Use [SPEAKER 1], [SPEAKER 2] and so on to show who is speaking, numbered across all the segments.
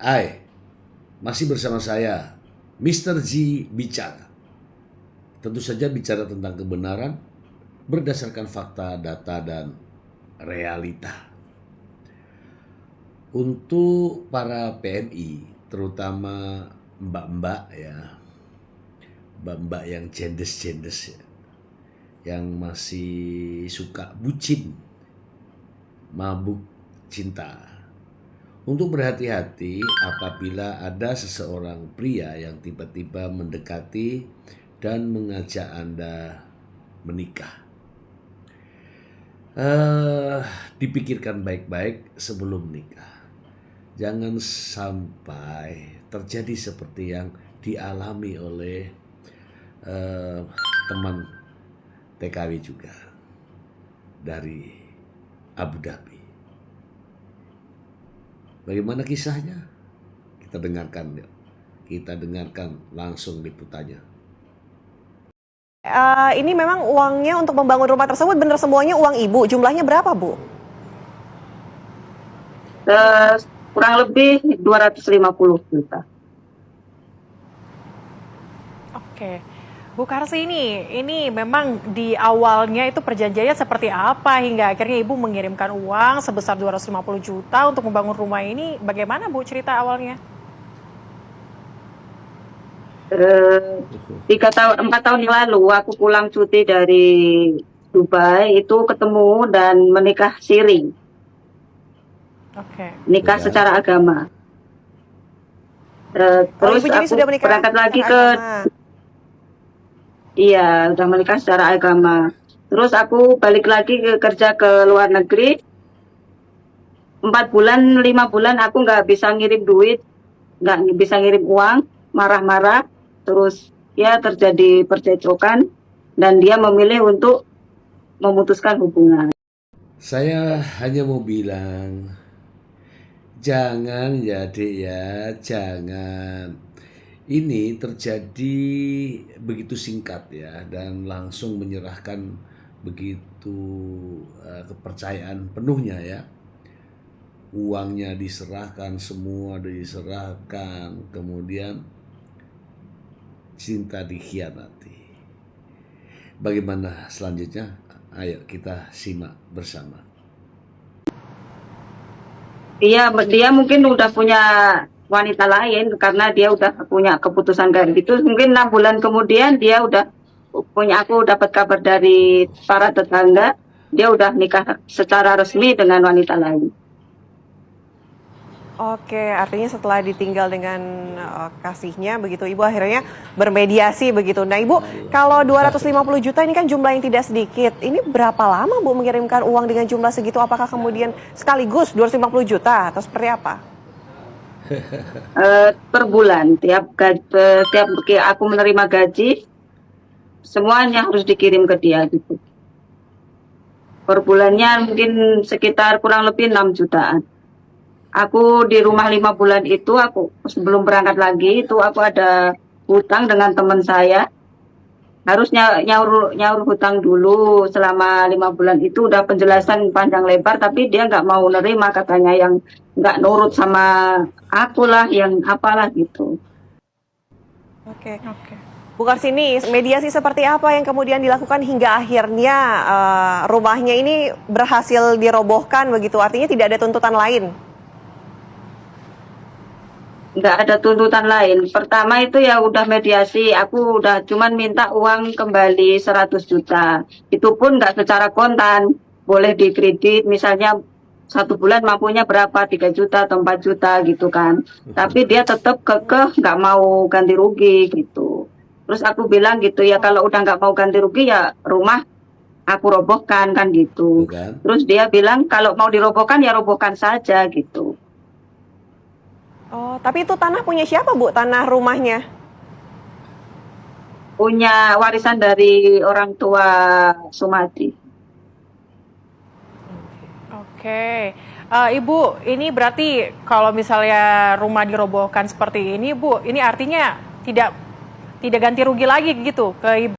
[SPEAKER 1] Hai, masih bersama saya, Mr. G Bicara. Tentu saja bicara tentang kebenaran berdasarkan fakta, data, dan realita. Untuk para PMI, terutama mbak-mbak ya, mbak-mbak yang cendes-cendes ya, yang masih suka bucin, mabuk cinta. Untuk berhati-hati apabila ada seseorang pria yang tiba-tiba mendekati dan mengajak Anda menikah. Dipikirkan baik-baik sebelum nikah. Jangan sampai terjadi seperti yang dialami oleh teman TKW juga dari Abu Dhabi. Bagaimana kisahnya? Kita dengarkan yuk. Kita dengarkan langsung liputannya.
[SPEAKER 2] Ini memang uangnya untuk membangun rumah tersebut benar semuanya uang ibu. Jumlahnya berapa, Bu?
[SPEAKER 3] Kurang lebih 250 juta.
[SPEAKER 2] Oke. Bu Karsi, ini memang di awalnya itu perjanjiannya seperti apa hingga akhirnya Ibu mengirimkan uang sebesar 250 juta untuk membangun rumah ini. Bagaimana, Bu, cerita awalnya?
[SPEAKER 3] 4 tahun yang lalu aku pulang cuti dari Dubai itu ketemu dan menikah siri,
[SPEAKER 2] Oke.
[SPEAKER 3] nikah
[SPEAKER 1] Bukan?
[SPEAKER 3] secara agama.
[SPEAKER 2] Oh,
[SPEAKER 3] Terus
[SPEAKER 2] Ibu jadi
[SPEAKER 3] aku
[SPEAKER 2] sudah menikah
[SPEAKER 3] berangkat lagi
[SPEAKER 2] secara
[SPEAKER 3] ke,
[SPEAKER 2] agama.
[SPEAKER 3] iya, udah menikah secara agama. Terus aku balik lagi kerja ke luar negeri. 4 bulan, 5 bulan aku nggak bisa ngirim duit, nggak bisa ngirim uang, marah-marah. Terus ya terjadi percekcokan dan dia memilih untuk memutuskan hubungan.
[SPEAKER 1] Saya hanya mau bilang, jangan ya dek ya, jangan. Ini terjadi begitu singkat ya, dan langsung menyerahkan begitu kepercayaan penuhnya ya. Uangnya diserahkan, semua diserahkan, kemudian cinta dikhianati. Bagaimana selanjutnya? Ayo kita simak bersama.
[SPEAKER 3] Dia mungkin udah punya wanita lain karena dia udah punya keputusan kayak gitu. Mungkin 6 bulan kemudian dia udah punya, aku dapat kabar dari para tetangga, dia udah nikah secara resmi dengan wanita lain.
[SPEAKER 2] Oke, artinya setelah ditinggal dengan kasihnya begitu, Ibu akhirnya bermediasi begitu. Nah, Ibu, kalau 250 juta ini kan jumlah yang tidak sedikit. Ini berapa lama, Bu, mengirimkan uang dengan jumlah segitu? Apakah kemudian sekaligus 250 juta atau seperti apa?
[SPEAKER 3] Per bulan, tiap aku menerima gaji, semuanya harus dikirim ke dia gitu. Per bulannya mungkin sekitar kurang lebih 6 jutaan. Aku di rumah 5 bulan itu, aku sebelum berangkat lagi itu aku ada hutang dengan teman saya. Harus nyaur hutang dulu selama 5 bulan itu udah penjelasan panjang lebar, tapi dia nggak mau nerima, katanya yang nggak nurut sama aku lah, yang apalah gitu.
[SPEAKER 2] Oke. Bu Karsini, mediasi seperti apa yang kemudian dilakukan hingga akhirnya rumahnya ini berhasil dirobohkan begitu? Artinya tidak ada tuntutan lain?
[SPEAKER 3] Nggak ada tuntutan lain. Pertama itu ya udah mediasi, aku udah cuman minta uang kembali 100 juta. Itu pun nggak secara kontan, boleh dikredit, misalnya 1 bulan mampunya berapa, 3 juta atau 4 juta gitu kan. Tapi dia tetap kekeh nggak mau ganti rugi gitu. Terus aku bilang gitu ya, kalau udah nggak mau ganti rugi ya rumah aku robohkan kan gitu.
[SPEAKER 1] Bukan?
[SPEAKER 3] Terus dia bilang kalau mau dirobohkan ya robohkan saja gitu.
[SPEAKER 2] Oh, tapi itu tanah punya siapa, Bu? Tanah rumahnya?
[SPEAKER 3] Punya warisan dari orang tua Sumadi.
[SPEAKER 2] Oke. Ibu, ini berarti kalau misalnya rumah dirobohkan seperti ini, Bu, ini artinya tidak ganti rugi lagi gitu ke Ibu?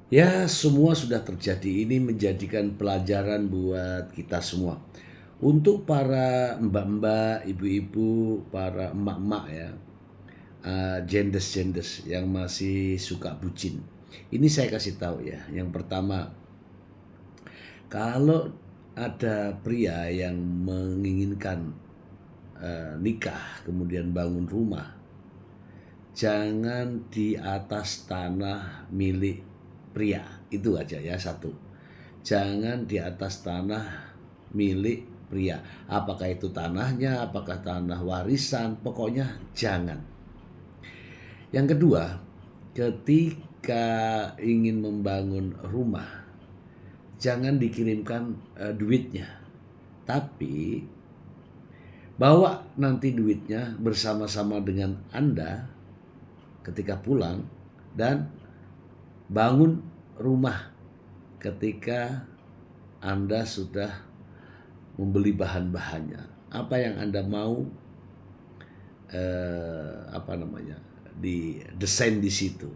[SPEAKER 1] Ya, semua sudah terjadi. Ini menjadikan pelajaran buat kita semua. Untuk para mbak-mbak, ibu-ibu, para emak-emak ya, genders yang masih suka bucin. Ini saya kasih tahu ya. Yang pertama, kalau ada pria yang menginginkan nikah kemudian bangun rumah, jangan di atas tanah milik pria. Itu aja ya, satu. Jangan di atas tanah milik pria. Apakah itu tanahnya, apakah tanah warisan, pokoknya jangan. Yang kedua, ketika ingin membangun rumah, jangan dikirimkan duitnya. Tapi bawa nanti duitnya bersama-sama dengan Anda ketika pulang dan bangun rumah ketika Anda sudah membeli bahan-bahannya. Apa yang Anda mau didesain di situ.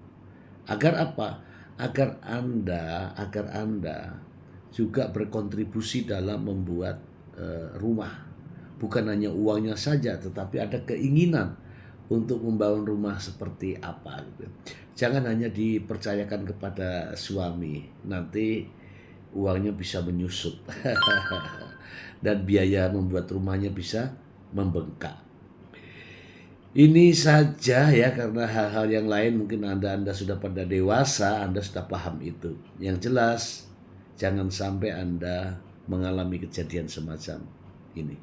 [SPEAKER 1] Agar apa? Agar Anda juga berkontribusi dalam membuat rumah. Bukan hanya uangnya saja, tetapi ada keinginan untuk membangun rumah seperti apa gitu. Jangan hanya dipercayakan kepada suami, nanti uangnya bisa menyusut dan biaya membuat rumahnya bisa membengkak. Ini saja ya, karena hal-hal yang lain mungkin Anda sudah pada dewasa, Anda sudah paham itu. Yang jelas, jangan sampai Anda mengalami kejadian semacam ini.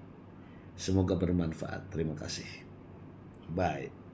[SPEAKER 1] Semoga bermanfaat. Terima kasih. Bye.